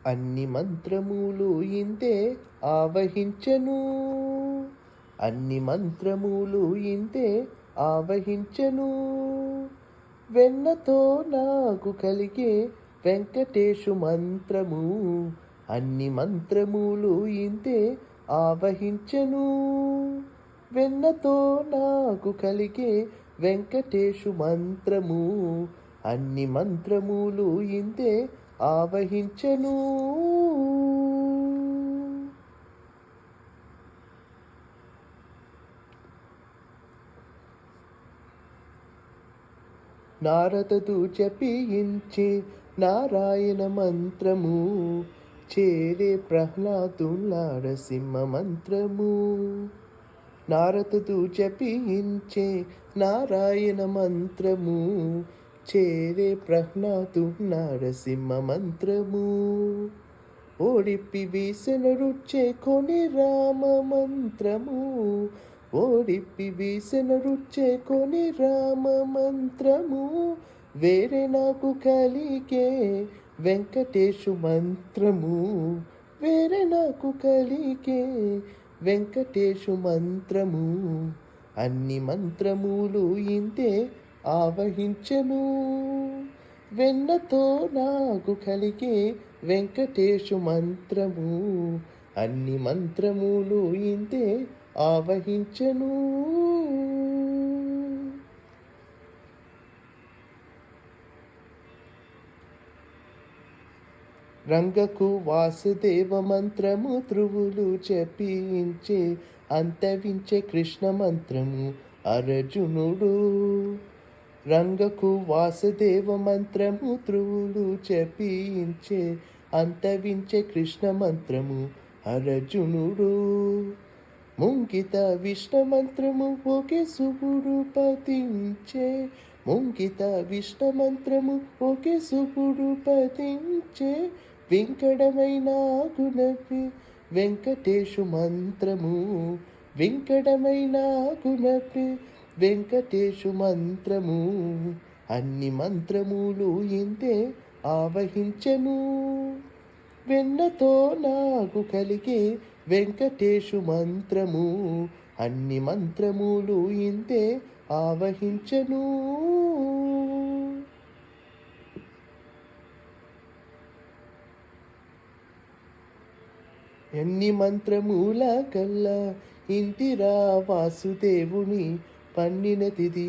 అన్ని మంత్రములు ఇంతే ఆవహించను, అన్ని మంత్రములు ఇంతే ఆవహించను. వెన్నతో నాకు కలిగే వెంకటేశు మంత్రము, అన్ని మంత్రములు ఇంతే ఆవహించను. వెన్నతో నాకు కలిగే వెంకటేశు మంత్రము, అన్ని మంత్రములు ఇంతే ఆవహించను. నారదదు జపించే నారాయణ మంత్రము, చేరే ప్రహ్లాదులారసింహ మంత్రము. నారదదు జపించే నారాయణ మంత్రము, చేరే ప్రహ్లాదులారసింహ మంత్రము. ఓడిప్పి వీసెన రుచ్చే కొని రామ మంత్రము, ఓడిప్పి వీసెన రుచ్చే కొని రామ మంత్రము. వేరే నాకు కలిగే వెంకటేశు మంత్రము, వేరే నాకు కలిగే వెంకటేశు మంత్రము, అన్ని మంత్రములు ఇంతే ఆవహించను. వెన్నతో నాకు కలిగే వెంకటేశు మంత్రము, అన్ని మంత్రములు ఇంతే ఆవహించను. రంగకు వాసుదేవ మంత్రము ధ్రువులు చెప్పించే అంతవించే కృష్ణ మంత్రము అర్జునుడు. రంగకు వాసుదేవ మంత్రము ధ్రువులు చెప్పించే అంతవించే కృష్ణ మంత్రము అర్జునుడు. ముంగిత విష్ణు మంత్రము ఒకే శుభుడు పతించే, ముంగిత విష్ణు మంత్రము ఒకే శుభుడు పతించే. వెంకటమైన గుణపి వెంకటేశు మంత్రము, వెంకటమైన గుణపి వెంకటేశు మంత్రము, అన్ని మంత్రములు ఇంతే ఆవహించను. వెన్నతో నాకు కలిగే వెంకటేశు మంత్రము, అన్ని మంత్రములు ఇంతే ఆవహించను. ఎన్ని మంత్రముల కల్లా ఇంటిరా వాసుదేవుని పన్నినతిది